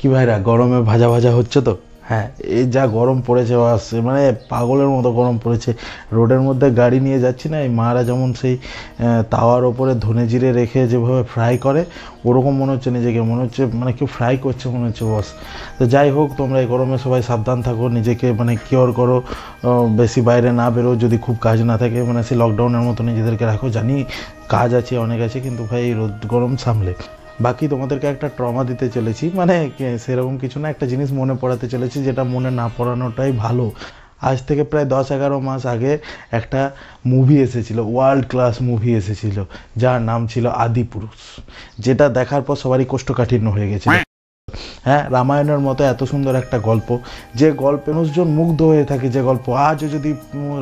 কি ভাইরা গরমে ভাজা ভাজা হচ্ছে তো? হ্যাঁ, এই যা গরম পড়েছে বাস, মানে পাগলের মতো গরম পড়েছে। রোডের মধ্যে গাড়ি নিয়ে যাচ্ছি না, এই মারা যেমন সেই তাওয়ার ওপরে ধনে জিরে রেখে যেভাবে ফ্রাই করে, ওরকম মনে হচ্ছে নিজেকে, মনে হচ্ছে মানে কেউ ফ্রাই করছে মনে হচ্ছে বস। তো যাই হোক, তোমরা এই গরমে সবাই সাবধান থাকো, নিজেকে মানে কিওর করো, বেশি বাইরে না বেরো, যদি খুব কাজ না থাকে, মানে সেই লকডাউনের মতো নিজেদেরকে রাখো। জানি কাজ আছে, অনেক আছে, কিন্তু ভাই রোদ গরম সামলে। বাকি তোমাদেরকে একটা ট্রমা দিতে চলেছি, মানে সেরকম কিছু না, একটা জিনিস মনে পড়াতে চলেছি, যেটা মনে না পড়ানোটাই ভালো। আজ থেকে প্রায় 10-11 মাস আগে একটা মুভি এসেছিল, ওয়ার্ল্ড ক্লাস মুভি এসেছিল, যার নাম ছিল আদিপুরুষ, যেটা দেখার পর সবারই কোষ্ঠকাঠিন্য হয়ে গেছিল। হ্যাঁ, রামায়ণের মতো এত সুন্দর একটা গল্প, যে গল্পে মানুষজন মুগ্ধ হয়ে থাকে, যে গল্প আজও যদি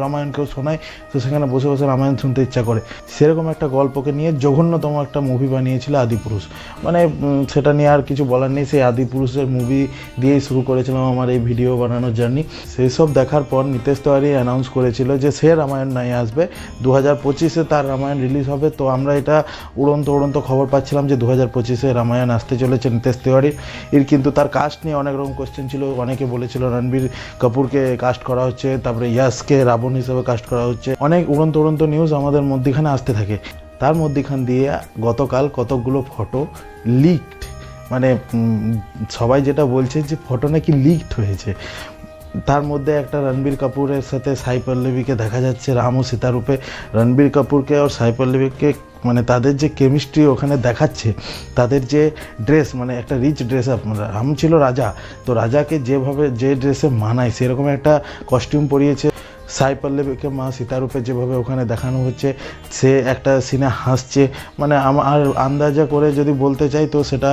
রামায়ণ কেউ শোনায় তো সেখানে বসে বসে রামায়ণ শুনতে ইচ্ছা করে, সেরকম একটা গল্পকে নিয়ে জঘন্যতম একটা মুভি বানিয়েছিল আদিপুরুষ। মানে সেটা নিয়ে আর কিছু বলার নেই, সেই আদিপুরুষের মুভি দিয়েই শুরু করেছিলাম আমার এই ভিডিও বানানোর জার্নি। সেই সব দেখার পর নিতেশ তিওয়ারি অ্যানাউন্স করেছিল যে সে রামায়ণ নিয়ে আসবে, 2025-এ তার রামায়ণ রিলিজ হবে। তো আমরা এটা উড়ন্ত খবর পাচ্ছিলাম যে 2025-এ রামায়ণ আসতে চলেছে নিতেশ তিওয়ারি এর। কিন্তু তার কাস্ট নিয়ে অনেক রকম কোয়েশ্চেন ছিল, অনেকে বলেছিল রণবীর কাপুরকে কাস্ট করা হচ্ছে, তারপরে ইয়াসকে রাবণ হিসেবে কাস্ট করা হচ্ছে, অনেক উড়ন্ত নিউজ আমাদের মধ্যখানে আসতে থাকে। তার মধ্যখান দিয়ে গতকাল কতকগুলো ফটো লিকড, মানে সবাই যেটা বলছে যে ফটো নাকি লিকড হয়েছে। তার মধ্যে একটা রণবীর কাপুরের সাথে সাই পল্লবীকে দেখা যাচ্ছে রাম ও সীতা রূপে। রণবীর কাপুরকে আর সাই পল্লবীকে, মানে তাদের যে কেমিস্ট্রি ওখানে দেখাচ্ছে, তাদের যে ড্রেস, মানে একটা রিচ ড্রেস আপ, রাম ছিল রাজা, তো রাজাকে যেভাবে যে ড্রেসে মানায় সেরকম একটা কস্টিউম পরিয়েছে। সাই পল্লবীকে মা সীতারূপে যেভাবে ওখানে দেখানো হচ্ছে, সে একটা সিনে হাসছে, মানে আমার আন্দাজা করে যদি বলতে চাই তো সেটা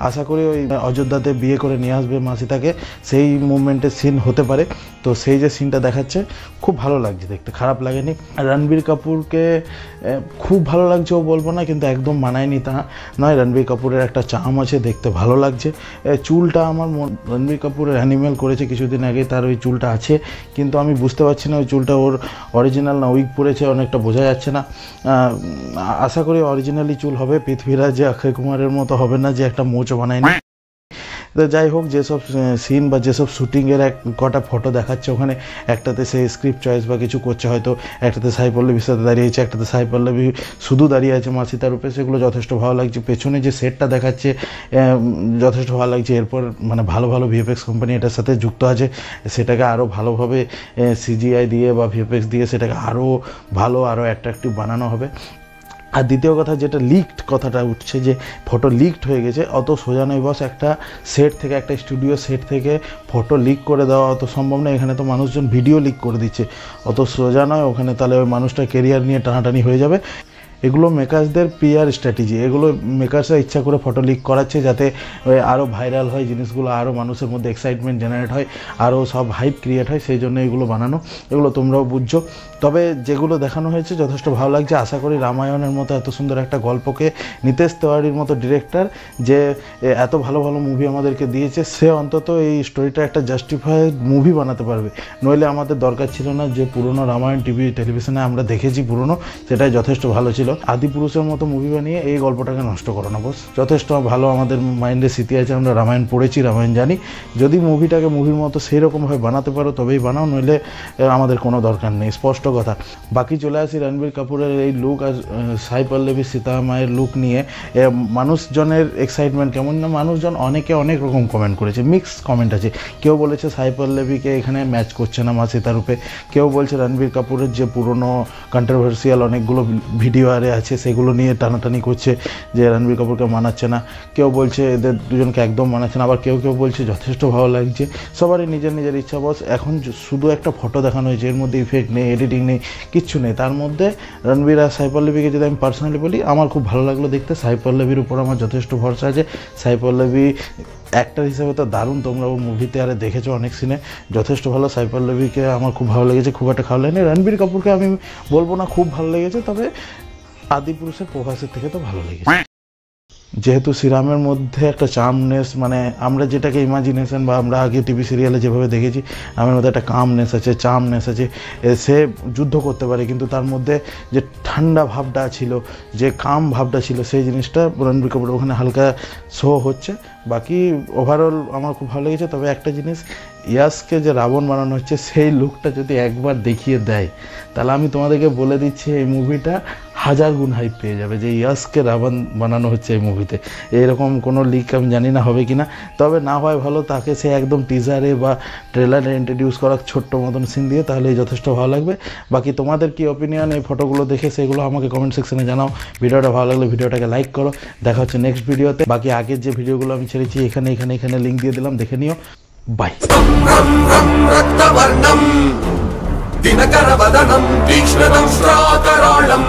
আশা করি ওই অযোধ্যাতে বিয়ে করে নিয়ে আসবে মা সীতাকে, সেই মুভমেন্টের সিন হতে পারে। তো সেই যে সিনটা দেখাচ্ছে খুব ভালো লাগছে দেখতে, খারাপ লাগেনি। রণবীর কাপুরকে খুব ভালো লাগছে ও বলবো না, কিন্তু একদম মানায়নি তা নয়। রণবীর কাপুরের একটা চাম আছে, দেখতে ভালো লাগছে। চুলটা আমার রণবীর কাপুরের অ্যানিমেল করেছে কিছুদিন আগে, তার ওই চুলটা আছে, কিন্তু আমি বুঝতে পারছি না ওই চুলটা ওর অরিজিনাল না উইগ পরেছে, অনেকটা বোঝা যাচ্ছে না। আশা করি অরিজিনালি চুল হবে, পৃথ্বীরাজ যে অক্ষয় কুমারের মতো হবে না যে একটা মোচ বানায়নি। তো যাই হোক, যেসব সিন বা যেসব শ্যুটিংয়ের এক কটা ফটো দেখাচ্ছে, ওখানে একটাতে সে স্ক্রিপ্ট চয়েস বা কিছু করছে হয়তো, একটাতে সাই পল্লবীর সাথে দাঁড়িয়েছে, একটাতে সাই পল্লবী শুধু দাঁড়িয়ে আছে মা সীতার রূপে, সেগুলো যথেষ্ট ভালো লাগছে। পেছনে যে সেটটা দেখাচ্ছে যথেষ্ট ভালো লাগছে। এরপর মানে ভালো ভিএফএক্স কোম্পানি এটার সাথে যুক্ত আছে, সেটাকে আরও ভালোভাবে সিজিআই দিয়ে বা ভিএফএক্স দিয়ে সেটাকে আরও ভালো, আরও অ্যাট্রাকটিভ বানানো হবে। আর দ্বিতীয় কথা, যেটা লিকড কথাটা উঠছে যে ফটো লিকড হয়ে গেছে, অত সোজা নয় বস। একটা সেট থেকে, একটা স্টুডিও সেট থেকে ফটো লিক করে দেওয়া অত সম্ভব নয়। এখানে তো মানুষজন ভিডিও লিক করে দিচ্ছে, অত সোজা নয়। ওখানে তাহলে ওই মানুষটার কেরিয়ার নিয়ে টানাটানি হয়ে যাবে। এগুলো মেকার্সদের পিআর স্ট্র্যাটেজি, এগুলো মেকার্সরা ইচ্ছা করে ফটো লিক করাচ্ছে যাতে আরও ভাইরাল হয় জিনিসগুলো, আরও মানুষের মধ্যে এক্সাইটমেন্ট জেনারেট হয়, আরও সব হাইপ ক্রিয়েট হয়, সেই জন্য এগুলো বানানো। এগুলো তোমরাও বুঝছো। তবে যেগুলো দেখানো হয়েছে যথেষ্ট ভালো লাগছে। আশা করি রামায়ণের মতো এত সুন্দর একটা গল্পকে নিতেশ তিওয়ারির মতো ডিরেক্টর, যে এত ভালো মুভি আমাদেরকে দিয়েছে, সে অন্তত এই স্টোরিটা একটা জাস্টিফাইড মুভি বানাতে পারবে। নইলে আমাদের দরকার ছিল না যে পুরনো রামায়ণ টেলিভিশনে আমরা দেখেছি পুরনো, সেটাই যথেষ্ট ভালো ছিল। আদিপুরুষের মতো মুভি বানিয়ে এই গল্পটাকে নষ্ট করো না বস। যথেষ্ট ভালো আমাদের মাইন্ডে স্মৃতি আছে, আমরা রামায়ণ পড়েছি, রামায়ণ জানি। যদি মুভিটাকে মুভির মতো সেই রকমভাবে বানাতে পারো তবেই বানাও, নইলে আমাদের কোনো দরকার নেই, স্পষ্ট কথা। বাকি চলে আসি রণবীর কাপুরের এই লুক আর সাই পল্লবী সীতা মায়ের লুক নিয়ে মানুষজনের এক্সাইটমেন্ট কেমন না। মানুষজন অনেকে অনেক রকম কমেন্ট করেছে, মিক্স কমেন্ট আছে। কেউ বলেছে সাই পল্লবীকে এখানে ম্যাচ করছে না মা সীতা রূপে, কেউ বলছে রণবীর কাপুরের যে পুরনো কন্ট্রোভার্সিয়াল অনেকগুলো ভিডিও আছে সেগুলো নিয়ে টানাটানি করছে যে রণবীর কাপুরকে মানাচ্ছে না, কেউ বলছে এদের দুজনকে একদম মানাচ্ছে না, আবার কেউ বলছে যথেষ্ট ভালো লাগছে। সবারই নিজের ইচ্ছা বস। এখন শুধু একটা ফটো দেখানো হয়েছে, এর মধ্যে ইফেক্ট নেই, এডিটিং নেই, কিচ্ছু নেই। তার মধ্যে রণবীর আর সাই পল্লবীকে যদি আমি পার্সোনালি বলি, আমার খুব ভালো লাগলো দেখতে। সাই পল্লবীর উপর আমার যথেষ্ট ভরসা আছে। সাই পল্লবী অ্যাক্টর হিসেবে তো দারুণ, তোমরা ও মুভিতে আরে দেখেছো অনেক সিনে, যথেষ্ট ভালো। সাই পল্লবীকে আমার খুব ভালো লেগেছে, খুব একটা খারাপ লাগেনি। রণবীর কাপুরকে আমি বলবো না খুব ভালো লেগেছে, তবে আদিপুরুষের প্রভাসের থেকে তো ভালো লেগেছে। যেহেতু শ্রীরামের মধ্যে একটা চার্মনেস, মানে আমরা যেটাকে ইমাজিনেশন বা আমরা আগে টিভি সিরিয়ালে যেভাবে দেখেছি, রামের মধ্যে একটা কামনেস আছে, চার্মনেস আছে, সে যুদ্ধ করতে পারে, কিন্তু তার মধ্যে যে ঠান্ডা ভাবটা ছিল, যে কাম ভাবটা ছিল, সেই জিনিসটা রণবীর কাপুর ওখানে হালকা শো হচ্ছে। বাকি ওভারঅল আমার খুব ভালো লেগেছে। তবে একটা জিনিস, ইয়াসকে যে রাবণ বানানো হচ্ছে সেই লুকটা যদি একবার দেখিয়ে দেয়, তাহলে আমি তোমাদেরকে বলে দিচ্ছি এই মুভিটা 1000 গুণ হাইপ পেয়ে যাবে, যে ইয়াসকে রাবণ বানানো হচ্ছে এই মুভিতে। এরকম কোনো লিক আমি জানি না হবে কি না, তবে না হয় ভালো, তাকে সে একদম টিজারে বা ট্রেলারে ইন্ট্রোডিউস করা ছোট্ট মতন সিন দিয়ে, তাহলে যথেষ্ট ভালো লাগবে। বাকি তোমাদের কি অপিনিয়ন এই ফটোগুলো দেখে, সেগুলো আমাকে কমেন্ট সেকশনে জানাও। ভিডিওটা ভালো লাগলে ভিডিওটাকে লাইক করো। দেখা হচ্ছে নেক্সট ভিডিওতে। বাকি আগের যে ভিডিওগুলো আমি ছেড়েছি এখানে লিঙ্ক দিয়ে দিলাম, দেখে নিও। বাই। दिनकरवदनं तीक्ष्णदंष्ट्राकराळं